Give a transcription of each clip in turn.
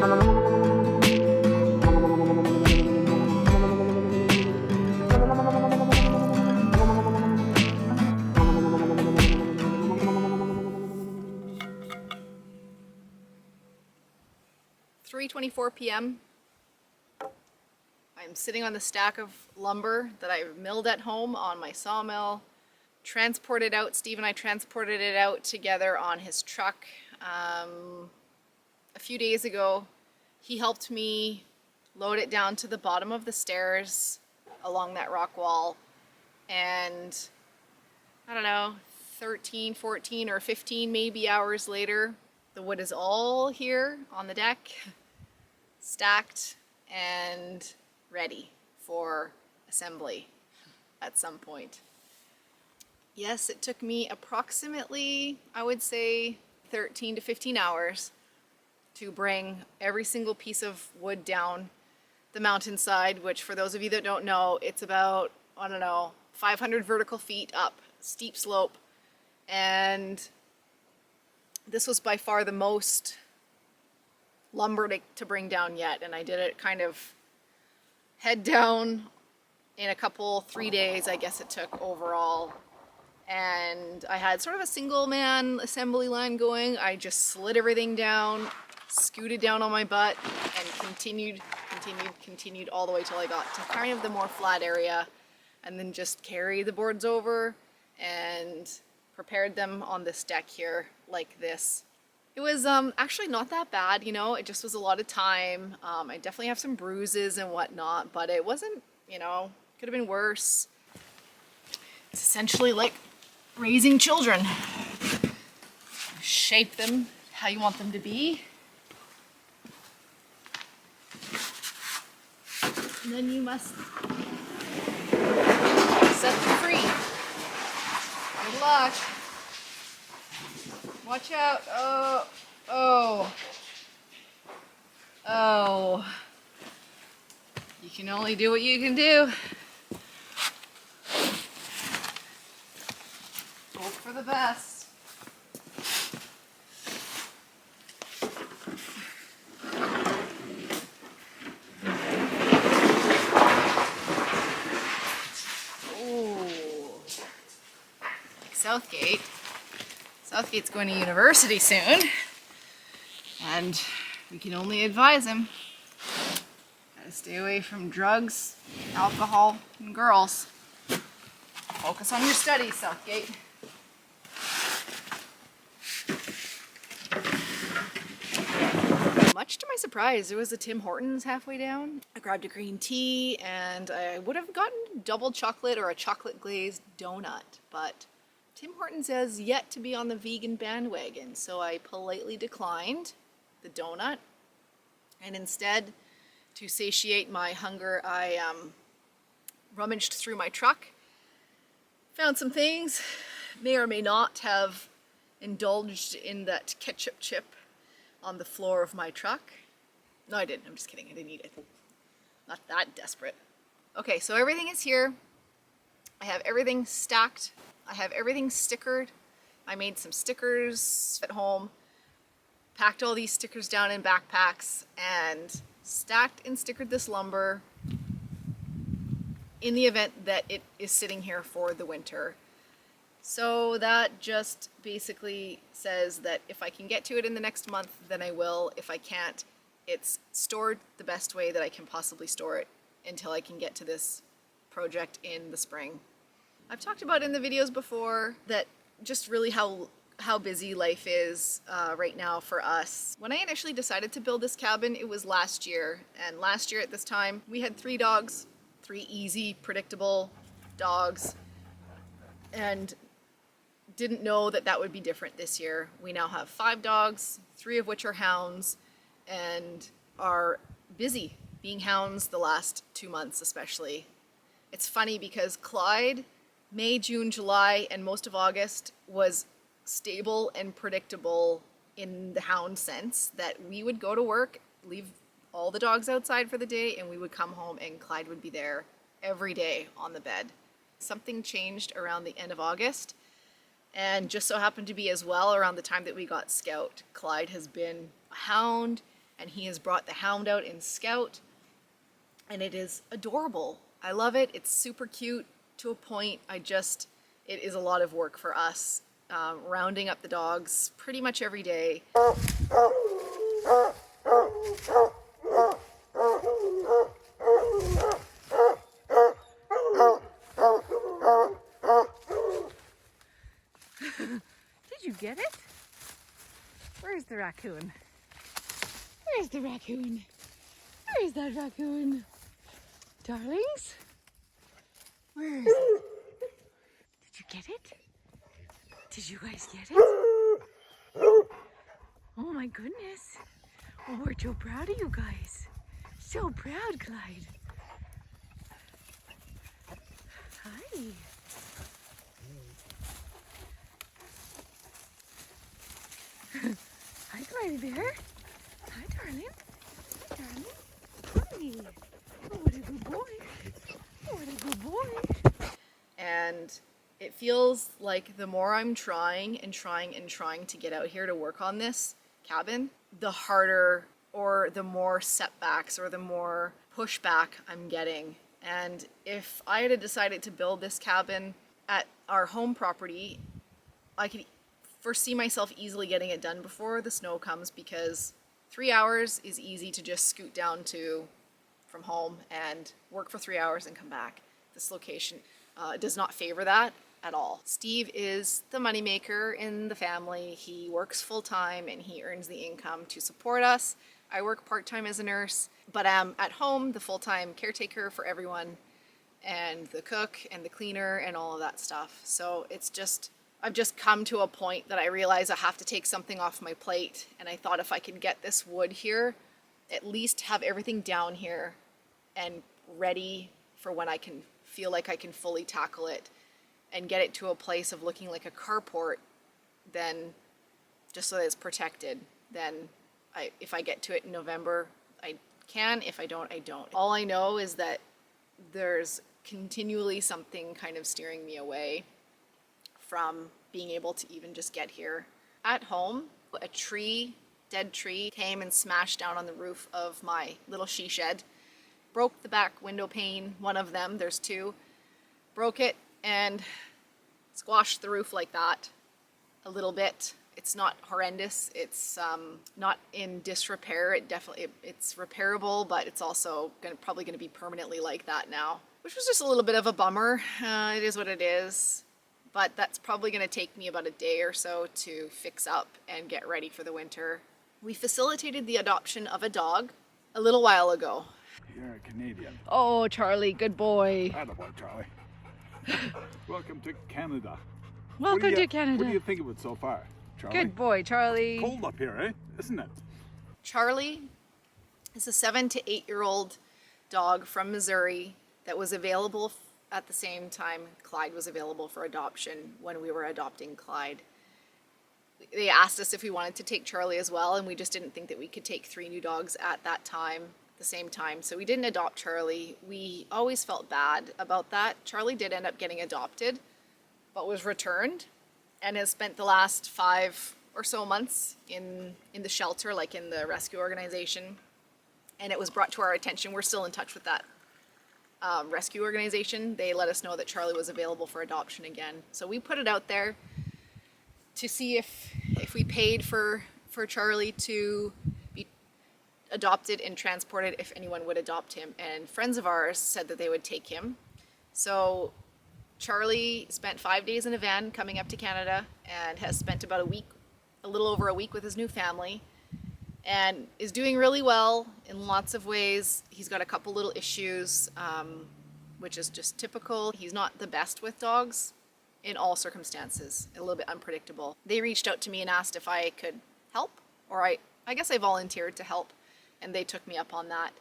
(3:24 p.m.) I'm sitting on the stack of lumber that I milled at home on my sawmill. Transported out, Steve and I transported it out together on his truck. A few days ago, he helped me load it down to the bottom of the stairs along that rock wall. And I don't know, 13, 14, or 15 maybe hours later, the wood is all here on the deck, stacked and ready for assembly at some point. Yes, it took me approximately, I would say, 13 to 15 hours to bring every single piece of wood down the mountainside, which for those of you that don't know, it's about, I don't know, 500 vertical feet up, steep slope. And this was by far the most lumber to bring down yet. And I did it kind of head down in a couple, 3 days, I guess it took overall. And I had sort of a single man assembly line going. I just slid everything down, scooted down on my butt, and continued all the way till I got to kind of the more flat area, and then just carried the boards over and prepared them on this deck here like this. It was actually not that bad, you know, it just was a lot of time. I definitely have some bruises and whatnot, but it wasn't, you know, could have been worse. It's essentially like raising children. Shape them how you want them to be. And then you must set them free. Good luck. Watch out. Oh. You can only do what you can do. Hope for the best. Southgate. Southgate's going to university soon, and we can only advise him. Gotta stay away from drugs, alcohol, and girls. Focus on your studies, Southgate. Much to my surprise, there was a Tim Hortons halfway down. I grabbed a green tea, and I would have gotten double chocolate or a chocolate glazed donut, but Tim Hortons has yet to be on the vegan bandwagon, so I politely declined the donut, and instead, to satiate my hunger, I rummaged through my truck, found some things, may or may not have indulged in that ketchup chip on the floor of my truck. No, I didn't. I'm just kidding. I didn't eat it. Not that desperate. Okay, so everything is here. I have everything stacked. I have everything stickered. I made some stickers at home, packed all these stickers down in backpacks, and stacked and stickered this lumber in the event that it is sitting here for the winter. So that just basically says that if I can get to it in the next month, then I will. If I can't, it's stored the best way that I can possibly store it until I can get to this project in the spring. I've talked about in the videos before that just really how busy life is right now for us. When I initially decided to build this cabin, it was last year. And last year at this time, we had 3 dogs, 3 easy, predictable dogs, and didn't know that that would be different this year. We now have 5 dogs, 3 of which are hounds, and are busy being hounds the last 2 months especially. It's funny because Clyde, May, June, July, and most of August was stable and predictable in the hound sense that we would go to work, leave all the dogs outside for the day, and we would come home and Clyde would be there every day on the bed. Something changed around the end of August, and just so happened to be as well around the time that we got Scout. Clyde has been a hound and he has brought the hound out in Scout, and it is adorable. I love it. It's super cute to a point. It is a lot of work for us, rounding up the dogs pretty much every day. Did you get it? Where's the raccoon? Where's the raccoon? Where's that raccoon? Darlings? Where is it? Did you get it? Did you guys get it? Oh my goodness. Oh, we're so proud of you guys. So proud, Clyde. Hi. Hi, Clyde Bear. Hi, darling. Hi, darling. Hi. Oh, what a good boy. Oh, what a good boy. And it feels like the more I'm trying and trying and trying to get out here to work on this cabin, the harder or the more setbacks or the more pushback I'm getting. And if I had decided to build this cabin at our home property, I could foresee myself easily getting it done before the snow comes, because 3 hours is easy to just scoot down to from home and work for 3 hours and come back. This location does not favor that at all. Steve is the moneymaker in the family. He works full-time and he earns the income to support us. I work part-time as a nurse, but I'm at home the full-time caretaker for everyone, and the cook and the cleaner and all of that stuff. So I've just come to a point that I realize I have to take something off my plate, and I thought if I could get this wood here, at least have everything down here and ready for when I can feel like I can fully tackle it and get it to a place of looking like a carport, then just so that it's protected, then if I get to it in November, I can. If I don't, I don't. All I know is that there's continually something kind of steering me away from being able to even just get here. At home, a dead tree, came and smashed down on the roof of my little she shed, broke the back window pane, one of them, there's two, broke it and squashed the roof like that a little bit. It's not horrendous. It's not in disrepair. It's repairable, but it's also probably gonna be permanently like that now, which was just a little bit of a bummer. It is what it is, but that's probably gonna take me about a day or so to fix up and get ready for the winter. We facilitated the adoption of a dog a little while ago. You're a Canadian. Oh, Charlie, good boy. Attaboy, Charlie. Welcome to Canada. Welcome to Canada. What do you think of it so far, Charlie? Good boy, Charlie. Cold up here, eh? Isn't it? Charlie is a 7 to 8 year old dog from Missouri that was available at the same time Clyde was available for adoption when we were adopting Clyde. They asked us if we wanted to take Charlie as well, and we just didn't think that we could take 3 new dogs at that time, the same time. So we didn't adopt Charlie. We always felt bad about that. Charlie did end up getting adopted, but was returned and has spent the last 5 or so months in the shelter, like in the rescue organization. And it was brought to our attention. We're still in touch with that rescue organization. They let us know that Charlie was available for adoption again. So we put it out there to see if we paid for Charlie to be adopted and transported, if anyone would adopt him. And friends of ours said that they would take him. So Charlie spent 5 days in a van coming up to Canada and has spent about a little over a week with his new family, and is doing really well in lots of ways. He's got a couple little issues, which is just typical. He's not the best with dogs in all circumstances, a little bit unpredictable. They reached out to me and asked if I could help, or I guess I volunteered to help, and they took me up on that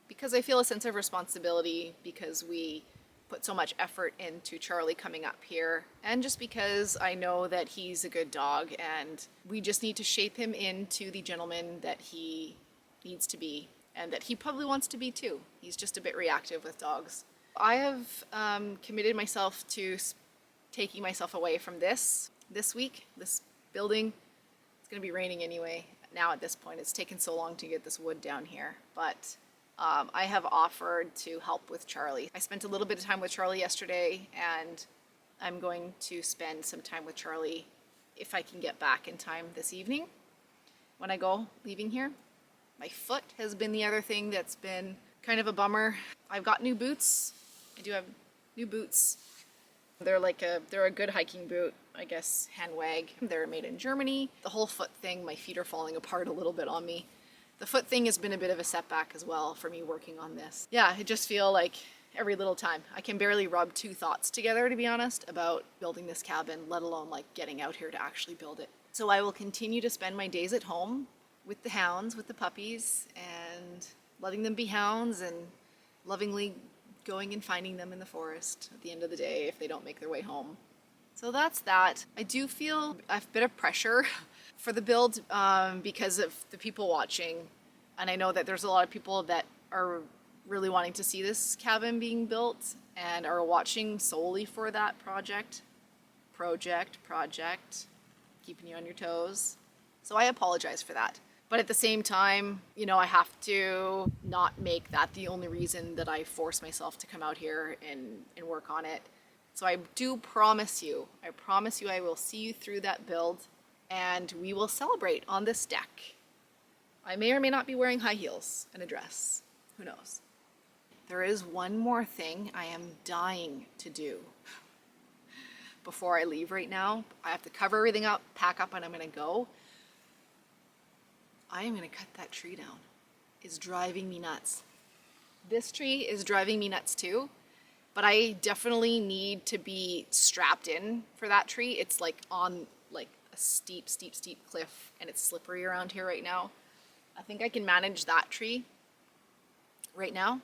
because I feel a sense of responsibility, because we put so much effort into Charlie coming up here, and just because I know that he's a good dog and we just need to shape him into the gentleman that he needs to be, and that he probably wants to be too. He's just a bit reactive with dogs. I have committed myself to taking myself away from this week, this building. It's going to be raining anyway. now at this point. It's taken so long to get this wood down here, but I have offered to help with Charlie. I spent a little bit of time with Charlie yesterday, and I'm going to spend some time with Charlie if I can get back in time this evening when I go leaving here. My foot has been the other thing that's been kind of a bummer. I've got new boots. I do have new boots. They're a good hiking boot, I guess, Handwag. They're made in Germany. The whole foot thing, my feet are falling apart a little bit on me. The foot thing has been a bit of a setback as well for me working on this. Yeah, I just feel like every little time. I can barely rub two thoughts together, to be honest, about building this cabin, let alone like getting out here to actually build it. So I will continue to spend my days at home with the hounds, with the puppies, and letting them be hounds and lovingly going and finding them in the forest at the end of the day if they don't make their way home. So that's that. I do feel a bit of pressure for the build because of the people watching. And I know that there's a lot of people that are really wanting to see this cabin being built and are watching solely for that project, keeping you on your toes. So I apologize for that. But at the same time, you know, I have to not make that the only reason that I force myself to come out here and work on it. So I do promise you, I will see you through that build and we will celebrate on this deck. I may or may not be wearing high heels and a dress. Who knows? There is one more thing I am dying to do before I leave right now. I have to cover everything up, pack up, and I'm gonna go. I am gonna cut that tree down. It's driving me nuts. This tree is driving me nuts too, but I definitely need to be strapped in for that tree. It's like on like a steep cliff and it's slippery around here right now. I think I can manage that tree right now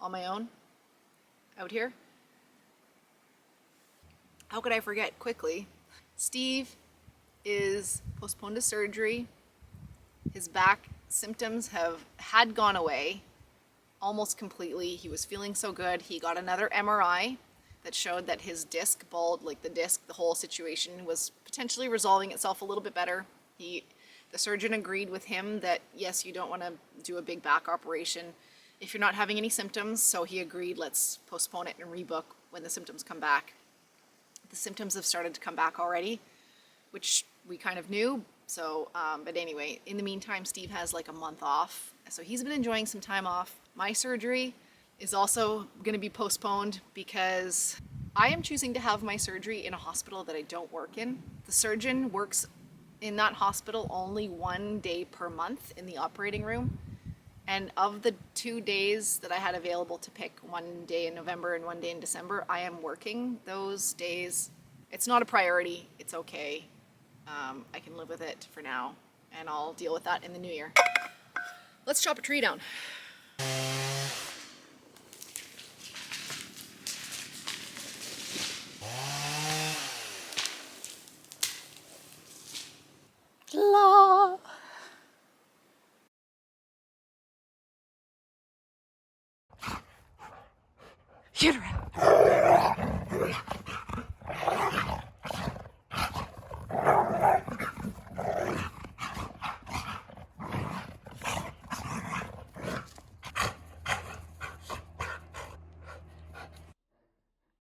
on my own out here. How could I forget quickly? Steve is postponed to surgery. His back symptoms had gone away almost completely. He was feeling so good. He got another MRI that showed that his disc bulge, like the disc, the whole situation was potentially resolving itself a little bit better. The surgeon agreed with him that yes, you don't want to do a big back operation if you're not having any symptoms. So he agreed, let's postpone it and rebook when the symptoms come back. The symptoms have started to come back already, which we kind of knew. So, but anyway, in the meantime, Steve has like a month off. So he's been enjoying some time off. My surgery is also going to be postponed because I am choosing to have my surgery in a hospital that I don't work in. The surgeon works in that hospital only 1 day per month in the operating room. And of the 2 days that I had available to pick, 1 day in November and 1 day in December, I am working those days. It's not a priority. It's okay. I can live with it for now, and I'll deal with that in the new year. Let's chop a tree down. La. Get around.